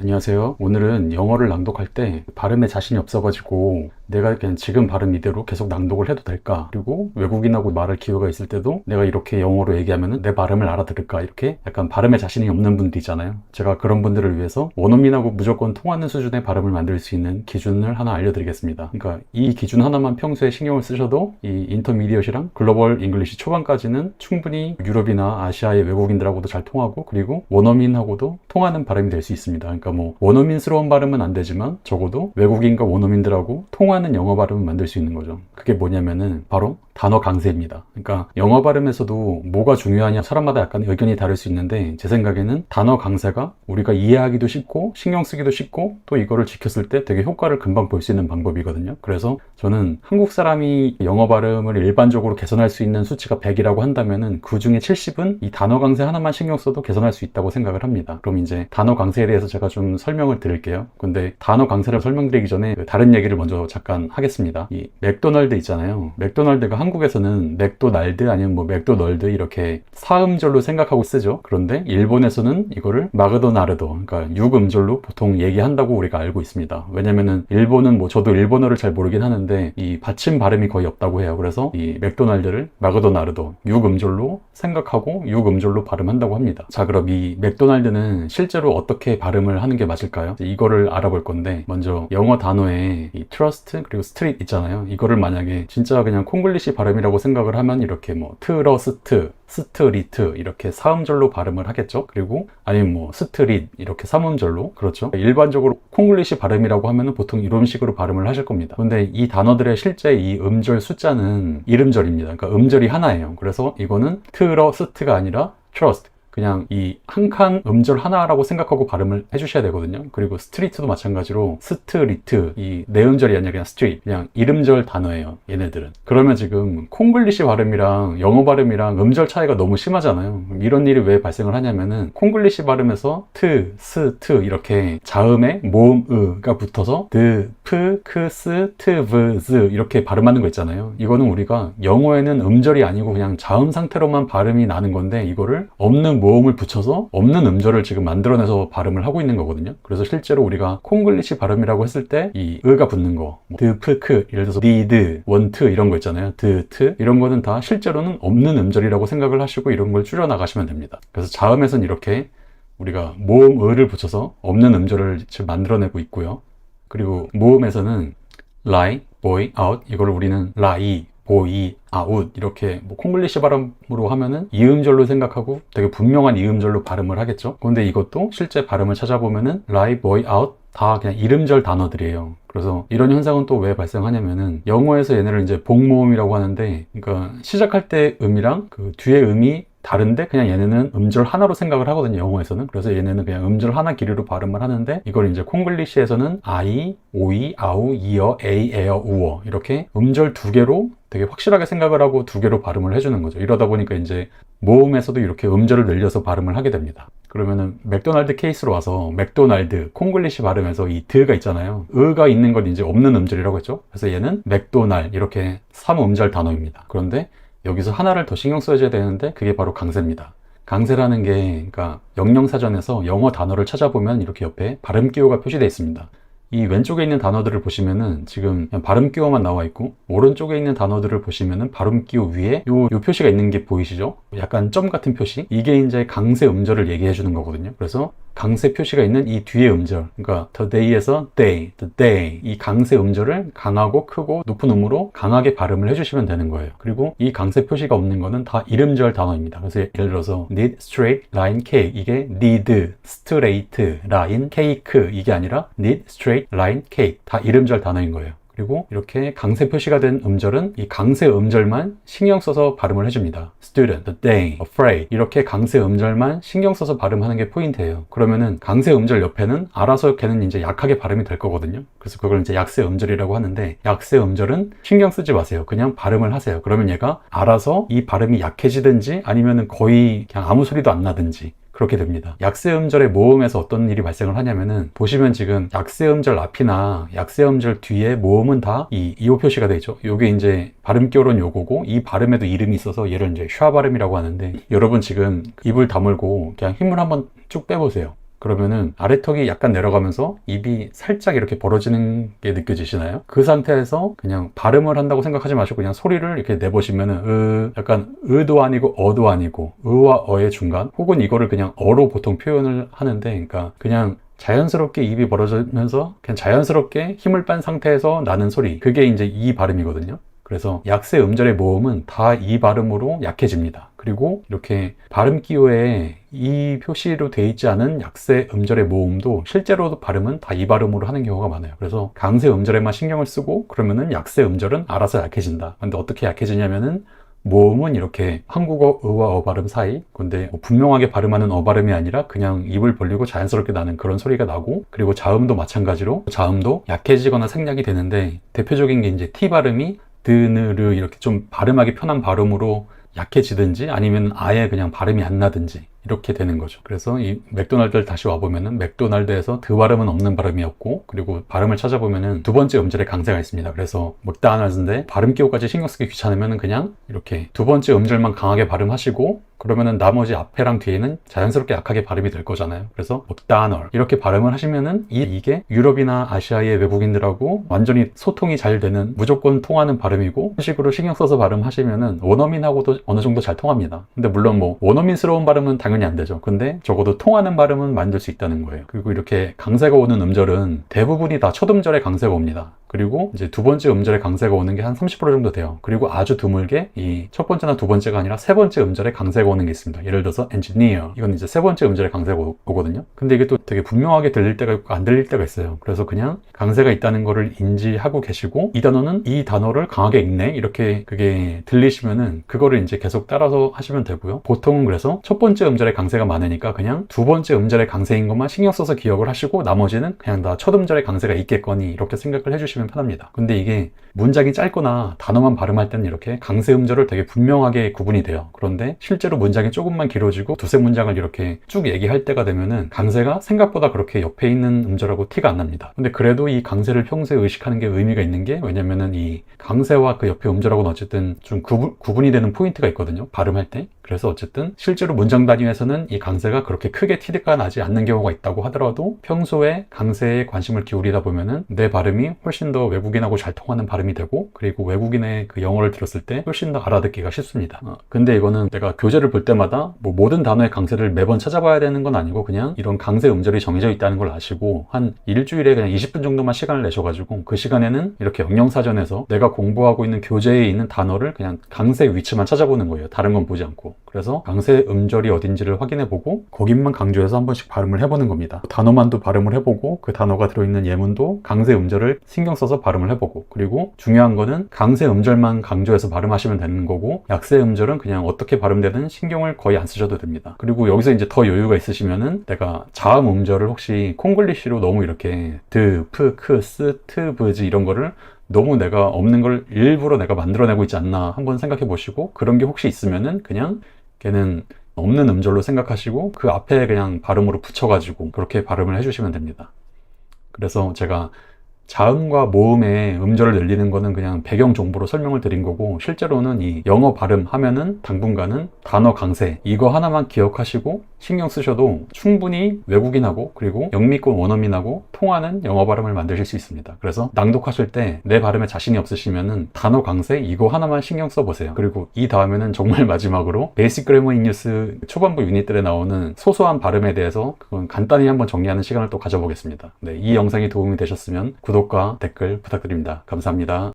안녕하세요. 오늘은 영어를 낭독할 때 발음에 자신이 없어가지고 내가 그냥 지금 발음 이대로 계속 낭독을 해도 될까? 그리고 외국인하고 말할 기회가 있을 때도 내가 이렇게 영어로 얘기하면 내 발음을 알아들을까? 이렇게 약간 발음에 자신이 없는 분들 있잖아요. 제가 그런 분들을 위해서 원어민하고 무조건 통하는 수준의 발음을 만들 수 있는 기준을 하나 알려드리겠습니다. 그러니까 이 기준 하나만 평소에 신경을 쓰셔도 이 인터미디엇이랑 글로벌 잉글리시 초반까지는 충분히 유럽이나 아시아의 외국인들하고도 잘 통하고 그리고 원어민하고도 통하는 발음이 될 수 있습니다. 그러니까 뭐 원어민스러운 발음은 안 되지만 적어도 외국인과 원어민들하고 통하는 영어 발음을 만들 수 있는 거죠. 그게 뭐냐면은 바로 단어 강세입니다. 그러니까 영어 발음에서도 뭐가 중요하냐 사람마다 약간 의견이 다를 수 있는데 제 생각에는 단어 강세가 우리가 이해하기도 쉽고 신경 쓰기도 쉽고 또 이거를 지켰을 때 되게 효과를 금방 볼 수 있는 방법이거든요. 그래서 저는 한국 사람이 영어 발음을 일반적으로 개선할 수 있는 수치가 100이라고 한다면은 그 중에 70은 이 단어 강세 하나만 신경 써도 개선할 수 있다고 생각을 합니다. 그럼 이제 단어 강세에 대해서 제가 좀 설명을 드릴게요. 근데 단어 강세를 설명드리기 전에 다른 얘기를 먼저 잠깐 하겠습니다. 이 맥도날드 있잖아요. 맥도날드가 한국에서는 맥도날드 아니면 뭐 맥도널드 이렇게 사음절로 생각하고 쓰죠. 그런데 일본에서는 이거를 마그도나르도 그러니까 6음절로 보통 얘기한다고 우리가 알고 있습니다. 왜냐면은 일본은 뭐 저도 일본어를 잘 모르긴 하는데 이 받침 발음이 거의 없다고 해요. 그래서 이 맥도날드를 마그도나르도 6음절로 생각하고 6음절로 발음한다고 합니다. 자, 그럼 이 맥도날드는 실제로 어떻게 발음을 하는 게 맞을까요? 이거를 알아볼 건데 먼저 영어 단어에 이 트러스트 그리고 스트릿 있잖아요. 이거를 만약에 진짜 그냥 콩글리시 발음이라고 생각을 하면 이렇게 뭐 트러스트, 스트리트 이렇게 사음절로 발음을 하겠죠. 그리고 아니면 뭐 스트릿 이렇게 삼음절로 그렇죠. 일반적으로 콩글리시 발음이라고 하면은 보통 이런 식으로 발음을 하실 겁니다. 근데 이 단어들의 실제 이 음절 숫자는 1음절입니다. 그러니까 음절이 하나예요. 그래서 이거는 트러스트가 아니라 trust 그냥 이 한 칸 음절 하나라고 생각하고 발음을 해주셔야 되거든요. 그리고 스트리트도 마찬가지로 스트리트 이 네 음절이 아니라 그냥 스트리트 그냥 1음절 단어예요. 얘네들은. 그러면 지금 콩글리시 발음이랑 영어 발음이랑 음절 차이가 너무 심하잖아요. 이런 일이 왜 발생을 하냐면은 콩글리시 발음에서 트, 스, 트 이렇게 자음에 모음 으가 붙어서 드, 프, 크, 스, 트, 브, 즈 이렇게 발음하는 거 있잖아요. 이거는 우리가 영어에는 음절이 아니고 그냥 자음 상태로만 발음이 나는 건데 이거를 없는 모음을 붙여서 없는 음절을 지금 만들어내서 발음을 하고 있는 거거든요. 그래서 실제로 우리가 콩글리시 발음이라고 했을 때 이 으가 붙는 거 드, 프, 크 예를 들어서 니드, 원트 이런 거 있잖아요. 드, 트 이런 거는 다 실제로는 없는 음절이라고 생각을 하시고 이런 걸 줄여 나가시면 됩니다. 그래서 자음에서는 이렇게 우리가 모음 으를 붙여서 없는 음절을 지금 만들어내고 있고요. 그리고 모음에서는 lie, boy, out 이걸 우리는 lie, 보이, 아웃 이렇게 뭐 콩글리시 발음으로 하면은 이음절로 생각하고 되게 분명한 이음절로 발음을 하겠죠. 그런데 이것도 실제 발음을 찾아보면은 lie, boy, out 다 그냥 이름절 단어들이에요. 그래서 이런 현상은 또 왜 발생하냐면은 영어에서 얘네를 이제 복모음이라고 하는데 그러니까 시작할 때 음이랑 그 뒤에 음이 다른데 그냥 얘네는 음절 하나로 생각을 하거든요. 영어에서는. 그래서 얘네는 그냥 음절 하나 길이로 발음을 하는데 이걸 이제 콩글리시에서는 I, 오이, 아우, 이어, 에이, 에어, 우어 이렇게 음절 두 개로 되게 확실하게 생각을 하고 두 개로 발음을 해주는 거죠. 이러다 보니까 이제 모음에서도 이렇게 음절을 늘려서 발음을 하게 됩니다. 그러면은 맥도날드 케이스로 와서 맥도날드 콩글리시 발음에서 이 드가 있잖아요. 으가 있는 건 이제 없는 음절이라고 했죠. 그래서 얘는 맥도날 이렇게 3음절 단어입니다. 그런데 여기서 하나를 더 신경 써줘야 되는데 그게 바로 강세입니다. 강세라는 게 그러니까 영영사전에서 영어 단어를 찾아보면 이렇게 옆에 발음 기호가 표시되어 있습니다. 이 왼쪽에 있는 단어들을 보시면은 지금 그냥 발음 기호만 나와 있고 오른쪽에 있는 단어들을 보시면은 발음 기호 위에 요 표시가 있는 게 보이시죠? 약간 점 같은 표시 이게 이제 강세 음절을 얘기해 주는 거거든요. 그래서 강세 표시가 있는 이 뒤에 음절 그러니까 today에서 day, the day 이 강세 음절을 강하고 크고 높은 음으로 강하게 발음을 해주시면 되는 거예요. 그리고 이 강세 표시가 없는 거는 다 1음절 단어입니다. 그래서 예를 들어서 need, straight, line, cake 이게 need, straight, line, cake 이게 아니라 need, straight, line, cake 다 1음절 단어인 거예요. 그리고 이렇게 강세 표시가 된 음절은 이 강세 음절만 신경 써서 발음을 해줍니다. student, the day, afraid 이렇게 강세 음절만 신경 써서 발음하는 게 포인트예요. 그러면은 강세 음절 옆에는 알아서 걔는 이제 약하게 발음이 될 거거든요. 그래서 그걸 이제 약세 음절이라고 하는데 약세 음절은 신경 쓰지 마세요. 그냥 발음을 하세요. 그러면 얘가 알아서 이 발음이 약해지든지 아니면은 거의 그냥 아무 소리도 안 나든지 그렇게 됩니다. 약세음절의 모음에서 어떤 일이 발생을 하냐면은 보시면 지금 약세음절 앞이나 약세음절 뒤에 모음은 다 이 이오 표시가 되어 있죠. 요게 이제 발음기호로는 요거고 이 발음에도 이름이 있어서 얘를 이제 샤 발음이라고 하는데 여러분 지금 입을 다물고 그냥 힘을 한번 쭉 빼보세요. 그러면은 아래턱이 약간 내려가면서 입이 살짝 이렇게 벌어지는 게 느껴지시나요? 그 상태에서 그냥 발음을 한다고 생각하지 마시고 그냥 소리를 이렇게 내보시면은 약간 으도 아니고 어도 아니고 으와 어의 중간, 혹은 이거를 그냥 어로 보통 표현을 하는데, 그러니까 그냥 자연스럽게 입이 벌어지면서 그냥 자연스럽게 힘을 뺀 상태에서 나는 소리, 그게 이제 이 발음이거든요. 그래서 약세 음절의 모음은 다 이 발음으로 약해집니다. 그리고 이렇게 발음 기호에 이 표시로 돼 있지 않은 약세 음절의 모음도 실제로 발음은 다 이 발음으로 하는 경우가 많아요. 그래서 강세 음절에만 신경을 쓰고 그러면은 약세 음절은 알아서 약해진다. 근데 어떻게 약해지냐면은 모음은 이렇게 한국어 어와 어 발음 사이, 근데 분명하게 발음하는 어 발음이 아니라 그냥 입을 벌리고 자연스럽게 나는 그런 소리가 나고, 그리고 자음도 마찬가지로 자음도 약해지거나 생략이 되는데, 대표적인 게 이제 T 발음이 드느르 이렇게 좀 발음하기 편한 발음으로 약해지든지 아니면 아예 그냥 발음이 안 나든지 이렇게 되는 거죠. 그래서 이 맥도날드를 다시 와보면은 맥도날드에서 드 발음은 없는 발음이었고, 그리고 발음을 찾아보면은 두 번째 음절에 강세가 있습니다. 그래서 맥도날드인데 발음 기호까지 신경 쓰기 귀찮으면은 그냥 이렇게 두 번째 음절만 강하게 발음하시고, 그러면은 나머지 앞에랑 뒤에는 자연스럽게 약하게 발음이 될 거잖아요. 그래서 맥도널드 이렇게 발음을 하시면은 이게 유럽이나 아시아의 외국인들하고 완전히 소통이 잘 되는, 무조건 통하는 발음이고, 그런 식으로 신경 써서 발음하시면은 원어민하고도 어느 정도 잘 통합니다. 근데 물론 뭐 원어민스러운 발음은 당연히 안 되죠. 근데 적어도 통하는 발음은 만들 수 있다는 거예요. 그리고 이렇게 강세가 오는 음절은 대부분이 다 첫 음절에 강세가 옵니다. 그리고 이제 두 번째 음절에 강세가 오는 게 한 30% 정도 돼요. 그리고 아주 드물게 이 첫 번째나 두 번째가 아니라 세 번째 음절에 강세가 오는 게 있습니다. 예를 들어서 engineer, 이건 이제 세 번째 음절에 강세가 오거든요. 근데 이게 또 되게 분명하게 들릴 때가 있고 안 들릴 때가 있어요. 그래서 그냥 강세가 있다는 거를 인지하고 계시고, 이 단어는 이 단어를 강하게 읽네, 이렇게 그게 들리시면은 그거를 이제 계속 따라서 하시면 되고요. 보통은 그래서 첫 번째 음절에 강세가 많으니까 그냥 두 번째 음절에 강세인 것만 신경 써서 기억을 하시고, 나머지는 그냥 다 첫 음절에 강세가 있겠거니 이렇게 생각을 해주시면 편합니다. 근데 이게 문장이 짧거나 단어만 발음할 때는 이렇게 강세 음절을 되게 분명하게 구분이 돼요. 그런데 실제로 문장이 조금만 길어지고 두세 문장을 이렇게 쭉 얘기할 때가 되면은 강세가 생각보다 그렇게 옆에 있는 음절하고 티가 안 납니다. 근데 그래도 이 강세를 평소에 의식하는 게 의미가 있는 게, 왜냐면은 이 강세와 그 옆에 음절하고는 어쨌든 좀 구분이 되는 포인트가 있거든요, 발음할 때. 그래서 어쨌든 실제로 문장 단위에서는 이 강세가 그렇게 크게 티가 나지 않는 경우가 있다고 하더라도, 평소에 강세에 관심을 기울이다 보면은 내 발음이 훨씬 더 외국인하고 잘 통하는 발음이 되고, 그리고 외국인의 그 영어를 들었을 때 훨씬 더 알아듣기가 쉽습니다. 근데 이거는 내가 교재를 볼 때마다 뭐 모든 단어의 강세를 매번 찾아봐야 되는 건 아니고, 그냥 이런 강세 음절이 정해져 있다는 걸 아시고 한 일주일에 그냥 20분 정도만 시간을 내셔가지고 그 시간에는 이렇게 영영사전에서 내가 공부하고 있는 교재에 있는 단어를 그냥 강세 위치만 찾아보는 거예요. 다른 건 보지 않고. 그래서 강세 음절이 어딘지를 확인해보고 거긴만 강조해서 한 번씩 발음을 해보는 겁니다. 단어만도 발음을 해보고 그 단어가 들어있는 예문도 강세 음절을 신경 써서 발음을 해보고, 그리고 중요한 거는 강세 음절만 강조해서 발음하시면 되는 거고, 약세 음절은 그냥 어떻게 발음되든 신경을 거의 안 쓰셔도 됩니다. 그리고 여기서 이제 더 여유가 있으시면은 내가 자음 음절을 혹시 콩글리시로 너무 이렇게 드, 프, 크, 스, 트, 브지 이런 거를 너무 내가 없는 걸 일부러 내가 만들어내고 있지 않나 한번 생각해 보시고, 그런 게 혹시 있으면은 그냥 걔는 없는 음절로 생각하시고 그 앞에 그냥 발음으로 붙여가지고 그렇게 발음을 해주시면 됩니다. 그래서 제가 자음과 모음의 음절을 늘리는 거는 그냥 배경 정보로 설명을 드린 거고, 실제로는 이 영어 발음 하면은 당분간은 단어 강세 이거 하나만 기억하시고 신경 쓰셔도 충분히 외국인하고 그리고 영미권 원어민하고 통하는 영어 발음을 만드실 수 있습니다. 그래서 낭독하실 때 내 발음에 자신이 없으시면은 단어 강세 이거 하나만 신경 써보세요. 그리고 이 다음에는 정말 마지막으로 베이직 그래머 인 뉴스 초반부 유닛들에 나오는 소소한 발음에 대해서 그건 간단히 한번 정리하는 시간을 또 가져보겠습니다. 네, 이 영상이 도움이 되셨으면 구독과 댓글 부탁드립니다. 감사합니다.